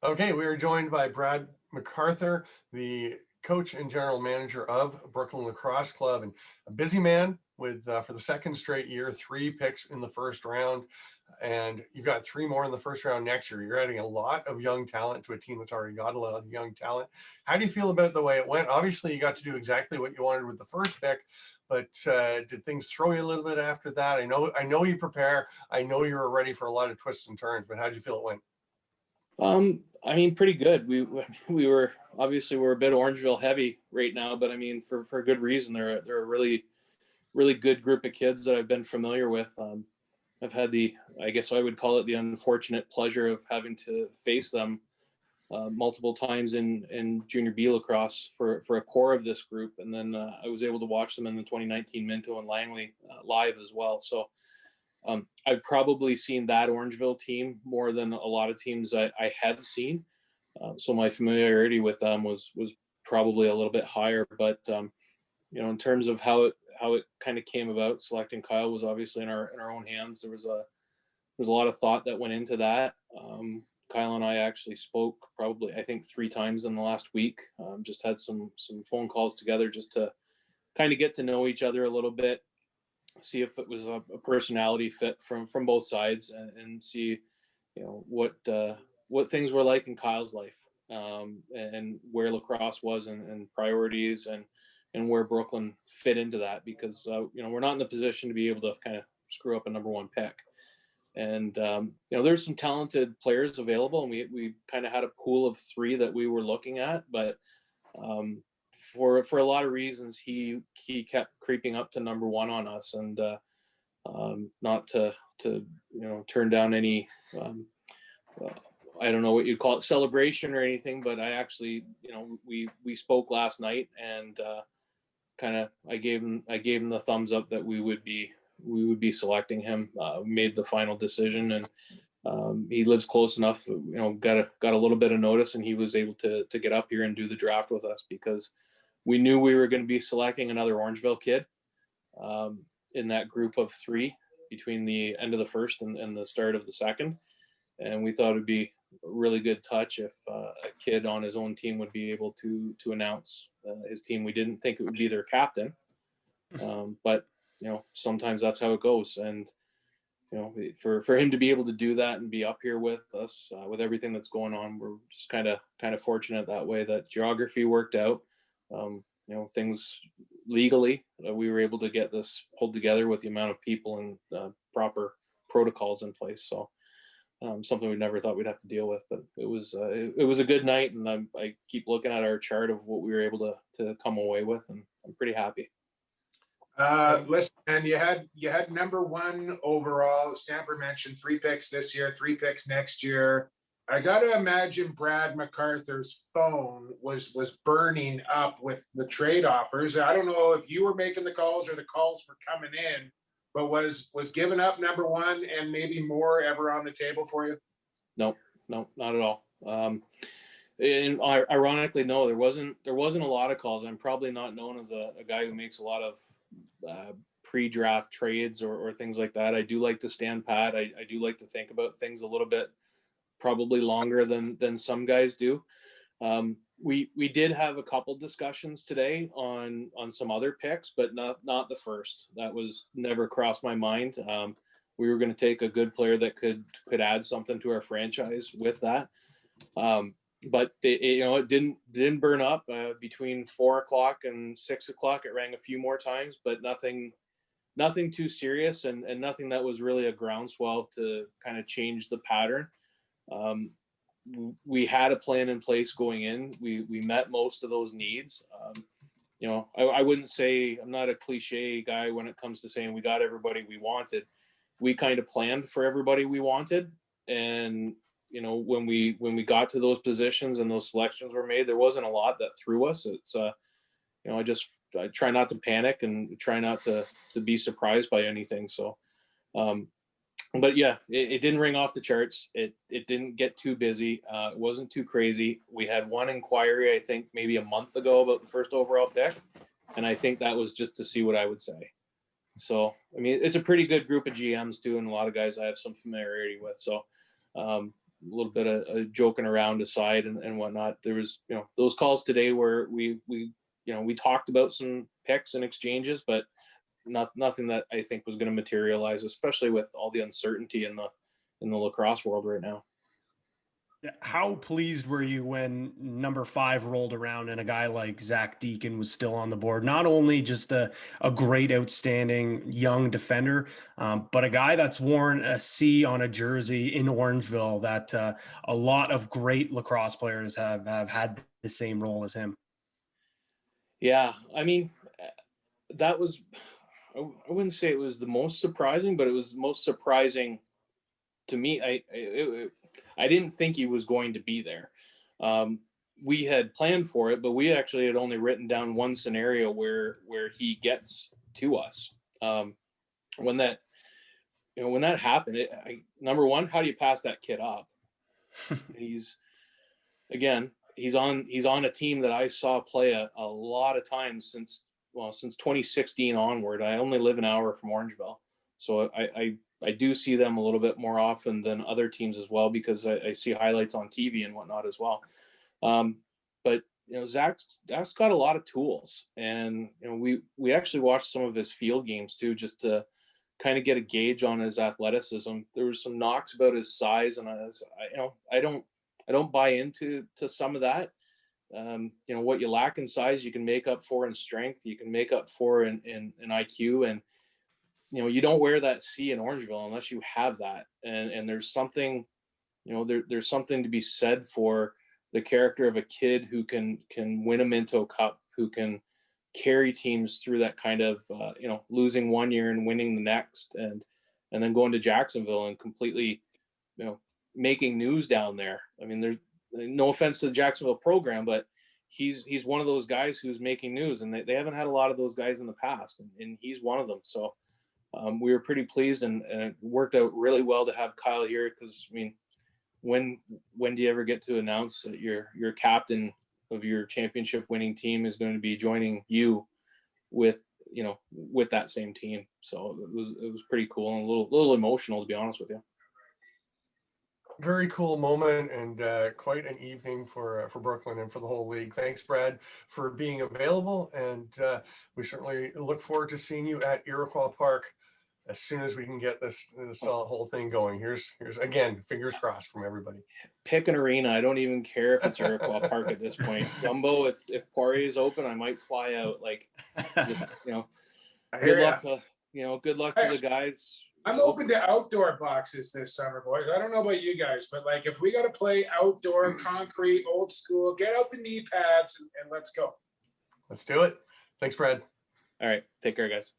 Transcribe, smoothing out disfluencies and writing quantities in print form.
Okay, we are joined by Brad MacArthur, the coach and general manager of Brooklin Lacrosse Club, and a busy man with, for the second straight year, 3 picks in the first round, and you've got 3 more in the first round next year. You're adding a lot of young talent to a team that's already got a lot of young talent. How do you feel about the way it went? Obviously, you got to do exactly what you wanted with the first pick, but did things throw you a little bit after that? I know you prepare. I know you were ready for a lot of twists and turns, but how do you feel it went? I mean, pretty good. We were obviously we're a bit Orangeville heavy right now, but I mean for a good reason. They're a really good group of kids that I've been familiar with. I've had I guess I would call it the unfortunate pleasure of having to face them multiple times in junior B lacrosse for a core of this group, and then I was able to watch them in the 2019 Minto and Langley live as well. So I've probably seen that Orangeville team more than a lot of teams I have seen. So my familiarity with them was probably a little bit higher. But in terms of how it kind of came about, selecting Kyle was obviously in our own hands. There was a lot of thought that went into that. Kyle and I actually spoke probably I think 3 times in the last week. Just had some phone calls together just to kind of get to know each other a little bit, see if it was a personality fit from both sides, and see what things were like in Kyle's life, and where lacrosse was, and priorities, and where Brooklyn fit into that, because we're not in the position to be able to kind of screw up a number 1 pick. And there's some talented players available, and we kind of had a pool of 3 that we were looking at, but for a lot of reasons, he kept creeping up to number 1 on us, and not to turn down any I don't know what you'd call it, celebration or anything, but I actually we spoke last night, and kind of I gave him the thumbs up that we would be selecting him. Made the final decision, and he lives close enough, got a little bit of notice, and he was able to get up here and do the draft with us, because we knew we were going to be selecting another Orangeville kid in that group of 3 between the end of the first and the start of the second. And we thought it'd be a really good touch if a kid on his own team would be able to announce his team. We didn't think it would be their captain, but sometimes that's how it goes. And for him to be able to do that and be up here with us with everything that's going on, we're just kind of fortunate that way, that geography worked out. Things legally, we were able to get this pulled together with the amount of people and proper protocols in place. So something we never thought we'd have to deal with, but it was a good night, and I keep looking at our chart of what we were able to come away with, and I'm pretty happy. Listen, and you had number 1 overall. Stamper mentioned 3 picks this year, 3 picks next year. I got to imagine Brad MacArthur's phone was burning up with the trade offers. I don't know if you were making the calls or the calls were coming in, but was giving up number 1 and maybe more ever on the table for you? No, not at all. And ironically, no, there wasn't a lot of calls. I'm probably not known as a guy who makes a lot of pre-draft trades or things like that. I do like to stand pat. I do like to think about things a little bit, probably longer than some guys do. We did have a couple discussions today on some other picks, but not the first. That was never crossed my mind. We were going to take a good player that could add something to our franchise with that. But it didn't burn up. Between 4:00 and 6:00, it rang a few more times, but nothing too serious, and nothing that was really a groundswell to kind of change the pattern. We had a plan in place going in. We met most of those needs. I wouldn't say, I'm not a cliche guy when it comes to saying we got everybody we wanted. We kind of planned for everybody we wanted, and when we got to those positions and those selections were made, there wasn't a lot that threw us. It's I try not to panic and try not to be surprised by anything. So but yeah, it didn't ring off the charts. It didn't get too busy. It wasn't too crazy. We had 1 inquiry, I think maybe a month ago, about the first overall pick, and I think that was just to see what I would say. So I mean, it's a pretty good group of GMs too, and a lot of guys I have some familiarity with. So little bit of joking around aside and whatnot, there was, those calls today where we talked about some picks and exchanges, but nothing that I think was going to materialize, especially with all the uncertainty in the lacrosse world right now. How pleased were you when number 5 rolled around and a guy like Zach Deacon was still on the board? Not only just a great, outstanding young defender, but a guy that's worn a C on a jersey in Orangeville that a lot of great lacrosse players have had the same role as him. Yeah, I mean, that was, I wouldn't say it was the most surprising, but it was most surprising to me. I didn't think he was going to be there. We had planned for it, but we actually had only written down one scenario where he gets to us. When that happened, number one, how do you pass that kid up? He's on a team that I saw play a lot of times since 2016 onward. I only live an hour from Orangeville, so I do see them a little bit more often than other teams as well, because I see highlights on TV and whatnot as well. But Zach's got a lot of tools, and we actually watched some of his field games too, just to kind of get a gauge on his athleticism. There was some knocks about his size, and I don't buy into some of that. What you lack in size, you can make up for in strength. You can make up for in IQ, and you don't wear that C in Orangeville unless you have that. And there's something, there's something to be said for the character of a kid who can win a Minto Cup, who can carry teams through that kind of, losing one year and winning the next, and then going to Jacksonville and completely, making news down there. I mean, there's no offense to the Jacksonville program, but he's one of those guys who's making news, and they haven't had a lot of those guys in the past, and he's one of them. So we were pretty pleased, and it worked out really well to have Kyle here, because I mean, when do you ever get to announce that your captain of your championship winning team is going to be joining you with that same team? So it was pretty cool, and a little emotional, to be honest with you. Very cool moment, and quite an evening for Brooklyn and for the whole league. Thanks, Brad, for being available, and we certainly look forward to seeing you at Iroquois Park as soon as we can get this whole thing going. Here's again, fingers crossed from everybody. Pick an arena. I don't even care if it's Iroquois Park at this point. Jumbo, if Poirier is open, I might fly out. Good luck to the guys. I'm open to outdoor boxes this summer, boys. I don't know about you guys, but if we got to play outdoor, concrete, old school, get out the knee pads and let's go. Let's do it. Thanks, Brad. All right. Take care, guys.